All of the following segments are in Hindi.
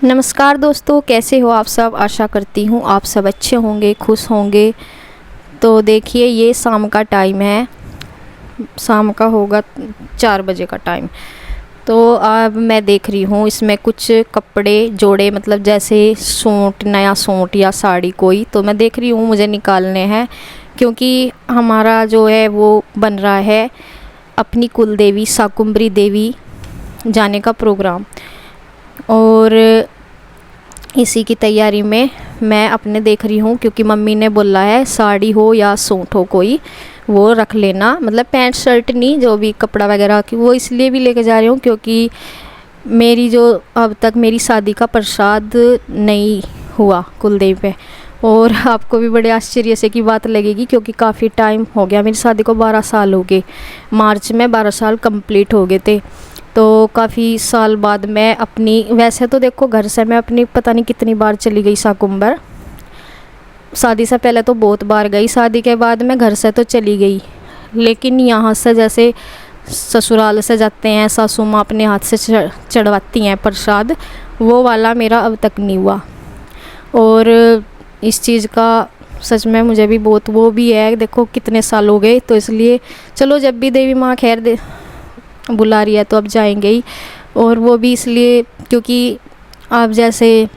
नमस्कार दोस्तों, कैसे हो आप सब। आशा करती हूँ आप सब अच्छे होंगे, खुश होंगे। तो देखिए, ये शाम का टाइम है, शाम का होगा 4 बजे का टाइम। तो अब मैं देख रही हूँ इसमें कुछ कपड़े जोड़े, मतलब जैसे सूट, नया सूट या साड़ी कोई, तो मैं देख रही हूँ मुझे निकालने हैं। क्योंकि हमारा जो है वो बन रहा है अपनी कुल देवी शाकुंभरी देवी जाने का प्रोग्राम। और इसी की तैयारी में मैं अपने देख रही हूँ, क्योंकि मम्मी ने बोला है साड़ी हो या सूट हो कोई वो रख लेना, मतलब पैंट शर्ट नहीं, जो भी कपड़ा वगैरह की वो इसलिए भी लेके जा रही हूँ क्योंकि मेरी जो अब तक मेरी शादी का प्रसाद नहीं हुआ कुलदेवी पे। और आपको भी बड़े आश्चर्य से की बात लगेगी, क्योंकि काफ़ी टाइम हो गया, मेरी शादी को 12 साल हो गए, मार्च में 12 साल कंप्लीट हो गए थे। तो काफ़ी साल बाद मैं अपनी, वैसे तो देखो घर से मैं अपनी पता नहीं कितनी बार चली गई शाकुंभर। शादी से पहले तो बहुत बार गई, शादी के बाद मैं घर से तो चली गई, लेकिन यहाँ से जैसे ससुराल से जाते हैं, सासू माँ अपने हाथ से चढ़वाती हैं प्रसाद, वो वाला मेरा अब तक नहीं हुआ। और इस चीज़ का सच में मुझे भी बहुत वो भी है, देखो कितने साल हो गए, तो इसलिए चलो जब भी देवी माँ खैर दे बुला रही है तो अब जाएंगे ही। और वो भी इसलिए क्योंकि अब जैसे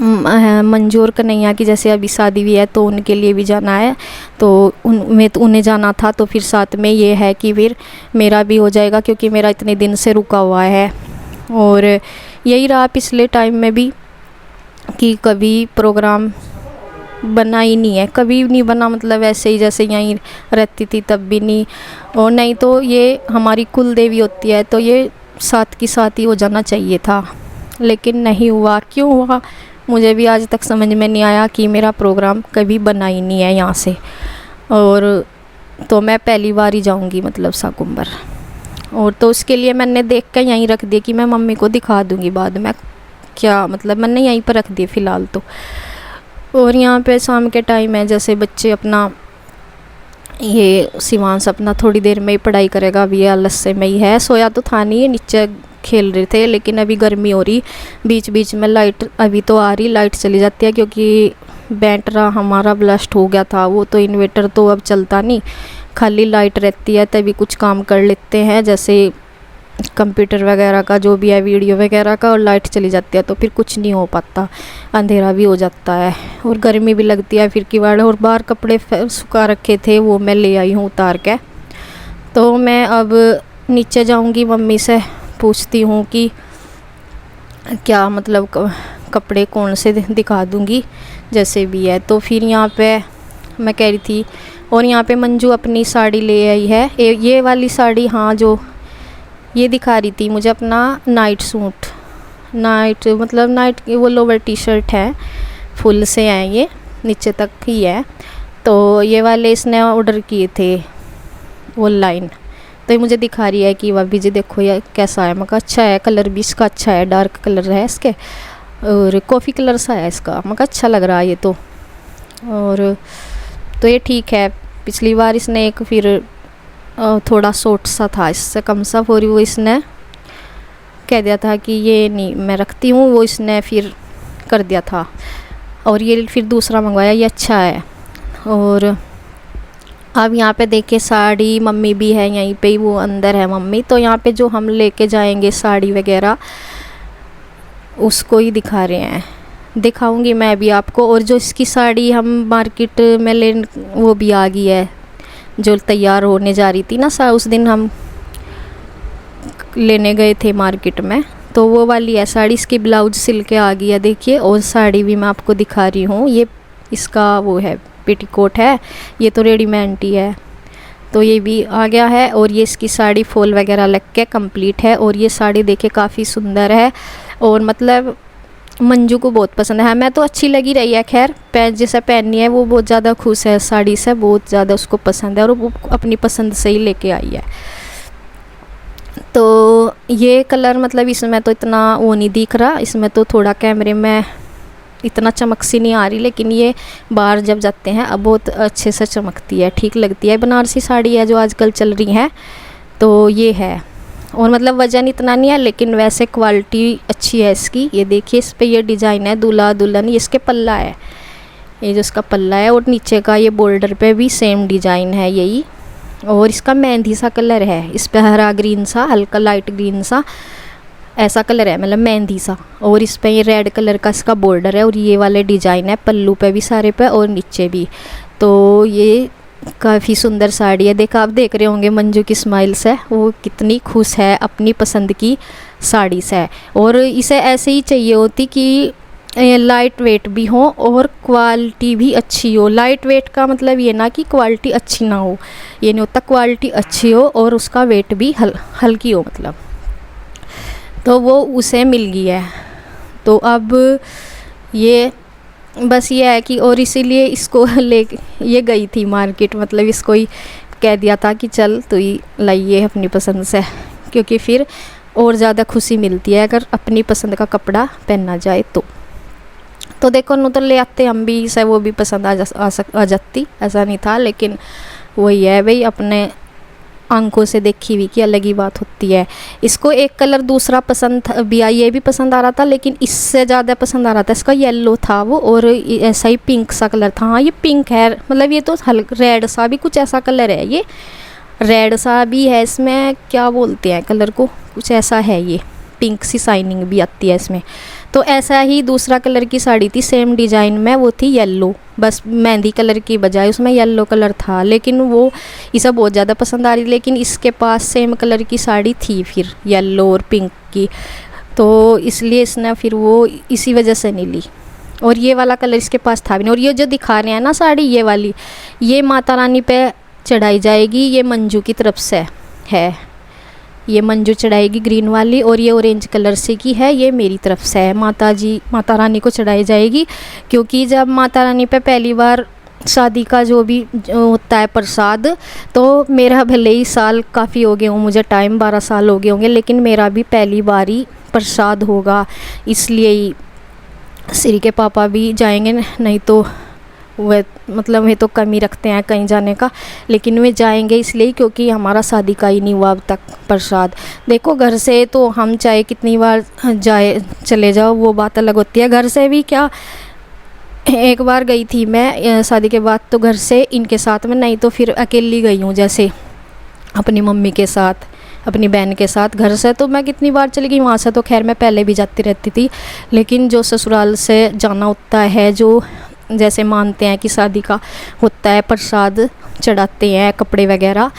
मंजूर कन्हैया की जैसे अभी शादी भी है, तो उनके लिए भी जाना है, तो उन्हें जाना था, तो फिर साथ में ये है कि फिर मेरा भी हो जाएगा, क्योंकि मेरा इतने दिन से रुका हुआ है। और यही रहा पिछले टाइम में भी कि कभी प्रोग्राम बना ही नहीं है, कभी नहीं बना, मतलब ऐसे ही जैसे यहीं रहती थी तब भी नहीं। और नहीं तो ये हमारी कुल देवी होती है, तो ये साथ की साथ ही हो जाना चाहिए था, लेकिन नहीं हुआ। क्यों हुआ मुझे भी आज तक समझ में नहीं आया कि मेरा प्रोग्राम कभी बना ही नहीं है यहाँ से। और तो मैं पहली बार ही जाऊँगी मतलब शाकुंभर। और तो उसके लिए मैंने देख कर यहीं रख दिया कि मैं मम्मी को दिखा दूँगी बाद में, क्या मतलब मैंने यहीं पर रख दिया फ़िलहाल तो। और यहाँ पे शाम के टाइम है, जैसे बच्चे अपना ये शिवांश अपना थोड़ी देर में ही पढ़ाई करेगा, अभी ये आलस से में ही है, सोया तो था नहीं, ये नीचे खेल रहे थे, लेकिन अभी गर्मी हो रही, बीच बीच में लाइट अभी तो आ रही, लाइट चली जाती है, क्योंकि बैटरा हमारा ब्लास्ट हो गया था, वो तो इन्वर्टर तो अब चलता नहीं, खाली लाइट रहती है, तभी कुछ काम कर लेते हैं, जैसे कंप्यूटर वगैरह का जो भी है, वीडियो वगैरह का, और लाइट चली जाती है तो फिर कुछ नहीं हो पाता, अंधेरा भी हो जाता है और गर्मी भी लगती है फिर किवाड़। और बाहर कपड़े सुखा रखे थे वो मैं ले आई हूँ उतार के। तो मैं अब नीचे जाऊँगी, मम्मी से पूछती हूँ कि क्या मतलब कपड़े कौन से दिखा दूँगी जैसे भी है। तो फिर यहाँ पे मैं कह रही थी, और यहाँ पे मंजू अपनी साड़ी ले आई है, ये वाली साड़ी, हाँ जो ये दिखा रही थी मुझे अपना नाइट सूट, नाइट मतलब नाइट वो लोवर टी शर्ट है, फुल से हैं ये, नीचे तक ही है, तो ये वाले इसने ऑर्डर किए थे ऑनलाइन, तो ये मुझे दिखा रही है कि भाभी जी देखो ये कैसा है। मैं कहा अच्छा है, कलर भी इसका अच्छा है, डार्क कलर है इसके और कॉफ़ी कलर सा है इसका। मैं कहा अच्छा लग रहा है ये तो, और तो ये ठीक है। पिछली बार इसने एक फिर थोड़ा शॉर्ट सा था, इससे कम सा, और वो इसने कह दिया था कि ये नहीं मैं रखती हूँ, वो इसने फिर कर दिया था, और ये फिर दूसरा मंगवाया, ये अच्छा है। और अब यहाँ पे देखिए साड़ी, मम्मी भी है यहीं पे ही, वो अंदर है मम्मी, तो यहाँ पे जो हम लेके जाएंगे साड़ी वगैरह उसको ही दिखा रहे हैं, दिखाऊंगी मैं भी आपको। और जो इसकी साड़ी हम मार्केट में ले, वो भी आ गई है, जो तैयार होने जा रही थी ना उस दिन हम लेने गए थे मार्केट में, तो वो वाली है साड़ी, इसकी ब्लाउज सिल के आ गई है देखिए। और साड़ी भी मैं आपको दिखा रही हूँ, ये इसका वो है पेटीकोट है, ये तो रेडीमेड ही है, तो ये भी आ गया है। और ये इसकी साड़ी फॉल वगैरह लग के कंप्लीट है, और ये साड़ी देखिए काफ़ी सुंदर है, और मतलब मंजू को बहुत पसंद है, मैं तो अच्छी लगी रही है खैर, जैसे पहननी है वो बहुत ज़्यादा खुश है साड़ी से, बहुत ज़्यादा उसको पसंद है, और वो अपनी पसंद से ही लेके आई है। तो ये कलर मतलब इसमें तो इतना वो नहीं दिख रहा, इसमें तो थोड़ा कैमरे में इतना चमक सी नहीं आ रही, लेकिन ये बाहर जब जाते हैं अब बहुत अच्छे से चमकती है, ठीक लगती है, बनारसी साड़ी है जो आजकल चल रही है, तो ये है। और मतलब वज़न इतना नहीं है, लेकिन वैसे क्वालिटी अच्छी है इसकी। ये देखिए इस पे ये डिज़ाइन है दूल्हा दुल्हन, ये इसके पल्ला है, ये जो इसका पल्ला है, और नीचे का ये बॉर्डर पे भी सेम डिज़ाइन है यही। और इसका मेहंदी सा कलर है, इस पे हरा ग्रीन सा, हल्का लाइट ग्रीन सा ऐसा कलर है, मतलब मेहंदी सा। और इस पे ये रेड कलर का इसका बॉर्डर है, और ये वाले डिज़ाइन है पल्लू पे भी सारे पे और नीचे भी। तो ये काफ़ी सुंदर साड़ी है। देखा, आप देख रहे होंगे मंजू की स्माइल से वो कितनी खुश है अपनी पसंद की साड़ी से। और इसे ऐसे ही चाहिए होती कि लाइट वेट भी हो और क्वालिटी भी अच्छी हो। लाइट वेट का मतलब ये ना कि क्वालिटी अच्छी ना हो, ये नहीं होता, क्वालिटी अच्छी हो और उसका वेट भी हल्की हो मतलब। तो वो उसे मिल गई है। तो अब ये बस ये है कि, और इसीलिए इसको ले ये गई थी मार्केट, मतलब इसको ही कह दिया था कि चल तू ही लाइए अपनी पसंद से, क्योंकि फिर और ज़्यादा खुशी मिलती है अगर अपनी पसंद का कपड़ा पहना जाए तो देखो नु तो ले आते हम भी से, वो भी पसंद आ जाती, ऐसा नहीं था। लेकिन वही है भाई, अपने आंखों से देखी हुई की अलग ही बात होती है। इसको एक कलर दूसरा पसंद था भी, ये भी पसंद आ रहा था, लेकिन इससे ज़्यादा पसंद आ रहा था इसका येलो था वो, और ऐसा ही पिंक सा कलर था। हाँ ये पिंक है, मतलब ये तो हल्का रेड सा भी कुछ ऐसा कलर है, ये रेड सा भी है इसमें, क्या बोलते हैं कलर को, कुछ ऐसा है, ये पिंक सी शाइनिंग भी आती है इसमें। तो ऐसा ही दूसरा कलर की साड़ी थी सेम डिज़ाइन में, वो थी येलो, बस मेहंदी कलर की बजाय उसमें येलो कलर था, लेकिन वो इसे बहुत ज़्यादा पसंद आ रही। लेकिन इसके पास सेम कलर की साड़ी थी फिर येलो और पिंक की, तो इसलिए इसने फिर वो इसी वजह से नहीं ली। और ये वाला कलर इसके पास था भी नहीं। और ये जो दिखा रहे हैं ना साड़ी, ये वाली, ये माता रानी पे चढ़ाई जाएगी, ये मंजू की तरफ से है, ये मंजू चढ़ाएगी ग्रीन वाली, और ये ऑरेंज कलर से की है, ये मेरी तरफ से है, माता रानी को चढ़ाई जाएगी। क्योंकि जब माता रानी पे पहली बार शादी का जो भी होता है प्रसाद, तो मेरा भले ही साल काफ़ी हो गए हों, मुझे टाइम 12 साल हो गए होंगे, लेकिन मेरा भी पहली बार ही प्रसाद होगा, इसलिए ही श्री के पापा भी जाएंगे, नहीं तो वह मतलब वे तो कम ही रखते हैं कहीं जाने का, लेकिन वे जाएंगे इसलिए क्योंकि हमारा शादी का ही नहीं हुआ अब तक प्रसाद। देखो घर से तो हम चाहे कितनी बार जाए चले जाओ, वो बात अलग होती है। घर से भी क्या, एक बार गई थी मैं शादी के बाद, तो घर से इनके साथ में, नहीं तो फिर अकेली गई हूँ, जैसे अपनी मम्मी के साथ, अपनी बहन के साथ। घर से तो मैं कितनी बार चली गई, वहाँ से तो खैर मैं पहले भी जाती रहती थी, लेकिन जो ससुराल से जाना होता है, जो जैसे मानते हैं कि शादी का होता है, प्रसाद चढ़ाते हैं, कपड़े वगैरह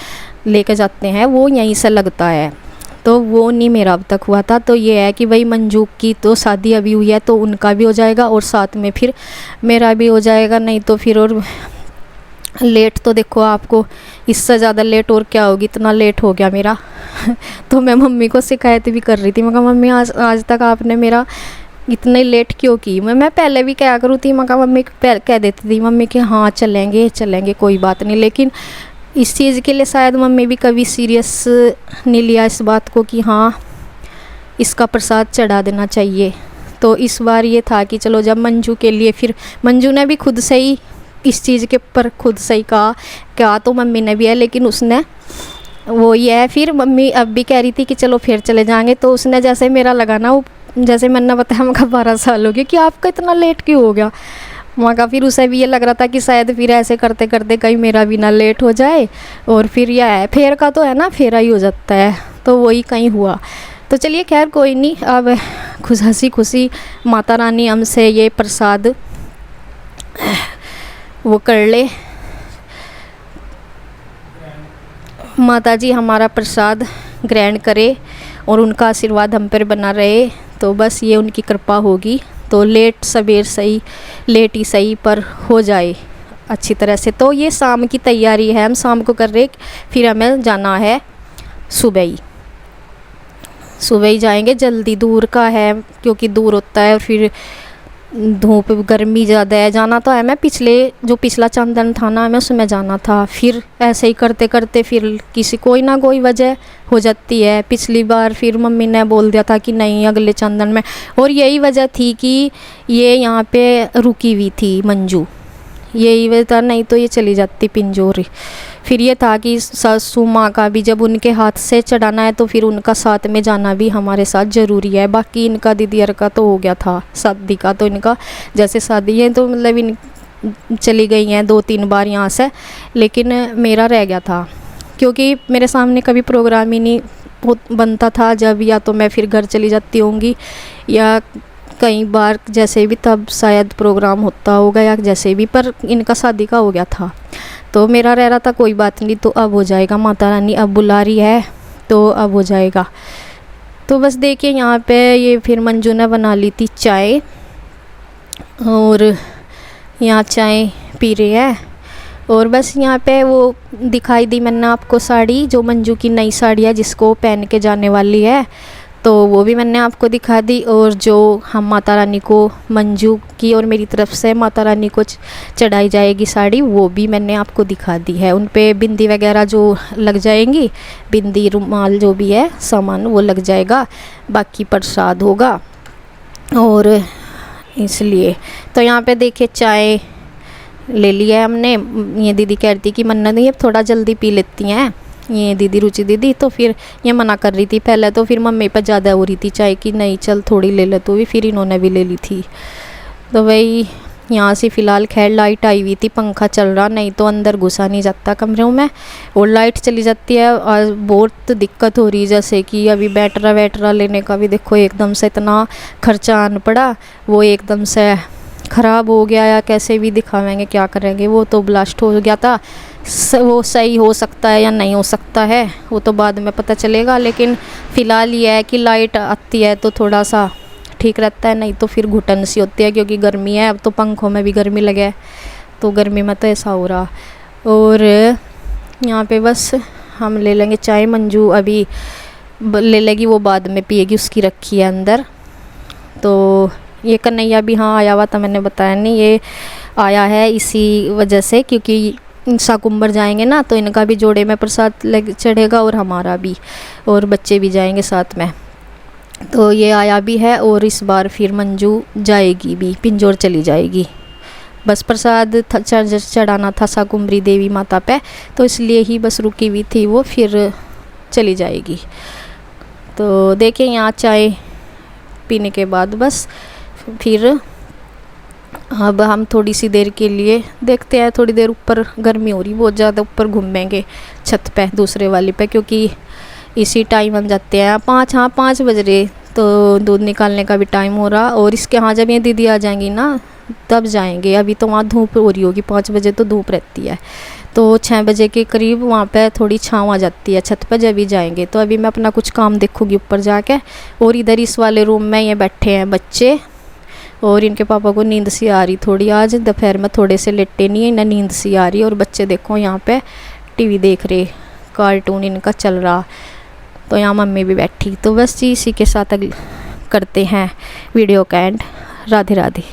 लेकर जाते हैं, वो यहीं से लगता है, तो वो नहीं मेरा अब तक हुआ था। तो ये है कि भाई मंजू की तो शादी अभी हुई है, तो उनका भी हो जाएगा और साथ में फिर मेरा भी हो जाएगा, नहीं तो फिर और लेट तो देखो आपको इससे ज़्यादा लेट और क्या होगी, इतना लेट हो गया मेरा। तो मैं मम्मी को शिकायत भी कर रही थी, मैं कहा मम्मी आज तक आपने मेरा इतने लेट क्यों की। मैं पहले भी क्या करूँ थी, मैं कहा मम्मी कह देती थी मम्मी कि हाँ चलेंगे कोई बात नहीं, लेकिन इस चीज़ के लिए शायद मम्मी भी कभी सीरियस नहीं लिया इस बात को कि हाँ इसका प्रसाद चढ़ा देना चाहिए। तो इस बार ये था कि चलो जब मंजू के लिए, फिर मंजू ने भी खुद से ही इस चीज़ के ऊपर खुद से ही कहा तो मम्मी ने भी है, लेकिन उसने वो ये है, फिर मम्मी अब भी कह रही थी कि चलो फिर चले जाएंगे, तो उसने जैसे मेरा लगा ना, जैसे मैंने बताया मका 12 साल हो गए कि आपका इतना लेट क्यों हो गया, मका फिर उसे भी ये लग रहा था कि शायद फिर ऐसे करते करते कहीं मेरा भी ना लेट हो जाए। और फिर यह है फेर का तो है ना, फेरा ही हो जाता है, तो वही कहीं हुआ। तो चलिए खैर कोई नहीं, अब हंसी खुशी माता रानी हमसे ये प्रसाद वो कर ले, माता जी हमारा प्रसाद ग्रहण करे और उनका आशीर्वाद हम पर बना रहे, तो बस ये उनकी कृपा होगी। तो लेट सवेर सही, लेट ही सही, पर हो जाए अच्छी तरह से। तो ये शाम की तैयारी है, हम शाम को कर रहे, फिर हमें जाना है सुबह ही जाएंगे, जल्दी दूर का है क्योंकि दूर होता है और फिर धूप गर्मी ज़्यादा है। जाना तो है, मैं पिछला चंदन था ना, मैं उसमें जाना था, फिर ऐसे ही करते करते फिर कोई ना कोई वजह हो जाती है। पिछली बार फिर मम्मी ने बोल दिया था कि नहीं अगले चंदन में, और यही वजह थी कि ये यहाँ पे रुकी हुई थी मंजू, यही वजह था, नहीं तो ये चली जाती पिंजौरी। फिर ये था कि सासू माँ का भी जब उनके हाथ से चढ़ाना है तो फिर उनका साथ में जाना भी हमारे साथ ज़रूरी है। बाकी इनका दीदियर का तो हो गया था शादी का, तो इनका जैसे शादी है तो मतलब इन चली गई हैं 2-3 बार यहाँ से, लेकिन मेरा रह गया था क्योंकि मेरे सामने कभी प्रोग्राम ही नहीं बनता था। जब या तो मैं फिर घर चली जाती होंगी या कई बार जैसे भी तब शायद प्रोग्राम होता होगा या जैसे भी, पर इनका शादी का हो गया था तो मेरा रह रहा था। कोई बात नहीं, तो अब हो जाएगा, माता रानी अब बुला रही है तो अब हो जाएगा। तो बस देखिए यहाँ पे ये फिर मंजू ने बना ली थी चाय और यहाँ चाय पी रही है। और बस यहाँ पे वो दिखाई दी मैंने आपको साड़ी, जो मंजू की नई साड़ी है जिसको पहन के जाने वाली है, तो वो भी मैंने आपको दिखा दी। और जो हम माता रानी को, मंजू की और मेरी तरफ से माता रानी को चढ़ाई जाएगी साड़ी, वो भी मैंने आपको दिखा दी है। उन पे बिंदी वगैरह जो लग जाएंगी, बिंदी रुमाल जो भी है सामान वो लग जाएगा, बाकी प्रसाद होगा। और इसलिए तो यहाँ पे देखिए चाय ले लिया है हमने। ये दीदी कहती कि मन्ना नहीं, अब थोड़ा जल्दी पी लेती हैं ये दीदी, रुचि दीदी। तो फिर ये मना कर रही थी पहले, तो फिर मम्मी पर ज़्यादा हो रही थी चाय की, नहीं चल थोड़ी ले ले, तो भी फिर इन्होंने भी ले ली थी। तो वही यहाँ से फ़िलहाल खैर लाइट आई हुई थी, पंखा चल रहा, नहीं तो अंदर घुसा नहीं जाता कमरों में, और लाइट चली जाती है और बहुत दिक्कत हो रही है। जैसे कि अभी बैटरा वैटरा लेने का भी देखो एकदम से इतना खर्चा आन पड़ा, वो एकदम से ख़राब हो गया या कैसे भी दिखावेंगे, क्या करेंगे। वो तो ब्लास्ट हो गया था, वो सही हो सकता है या नहीं हो सकता है वो तो बाद में पता चलेगा, लेकिन फ़िलहाल ये है कि लाइट आती है तो थोड़ा सा ठीक रहता है, नहीं तो फिर घुटन सी होती है क्योंकि गर्मी है। अब तो पंखों में भी गर्मी लगे, तो गर्मी में तो ऐसा हो रहा। और यहाँ पे बस हम ले लेंगे चाय, मंजू अभी ले लेगी, वो बाद में पिएगी, उसकी रखी है अंदर। तो ये कन्हैया भी हाँ आया हुआ था, मैंने बताया नहीं, ये आया है इसी वजह से क्योंकि शाकुंभर जाएंगे ना, तो इनका भी जोड़े में प्रसाद लग चढ़ेगा और हमारा भी, और बच्चे भी जाएंगे साथ में। तो ये आया भी है, और इस बार फिर मंजू जाएगी भी, पिंजौर चली जाएगी। बस प्रसाद चढ़ाना था शाकुंभरी देवी माता पे, तो इसलिए ही बस रुकी हुई थी वो, फिर चली जाएगी। तो देखिए यहाँ चाय पीने के बाद बस फिर अब हम थोड़ी सी देर के लिए देखते हैं, थोड़ी देर ऊपर, गर्मी हो रही बहुत ज़्यादा, ऊपर घूमेंगे छत पे दूसरे वाले पे, क्योंकि इसी टाइम हम जाते हैं 5 बज रहे, तो दूध निकालने का भी टाइम हो रहा। और इसके यहाँ जब ये दीदी आ जाएंगी ना तब जाएंगे, अभी तो वहाँ धूप हो रही होगी, 5 बजे तो धूप रहती है, तो 6 बजे के करीब वहाँ पे थोड़ी छाँव आ जाती है छत पर, जब भी जाएंगे। तो अभी मैं अपना कुछ काम देखूँगी ऊपर जाके। और इधर इस वाले रूम में ये बैठे हैं बच्चे, और इनके पापा को नींद सी आ रही थोड़ी, आज दोपहर में थोड़े से लेटे नहीं है, इन्हें नींद सी आ रही। और बच्चे देखो यहाँ पे टीवी देख रहे, कार्टून इनका चल रहा, तो यहाँ मम्मी भी बैठी। तो बस इसी के साथ करते हैं वीडियो का एंड। राधे राधे।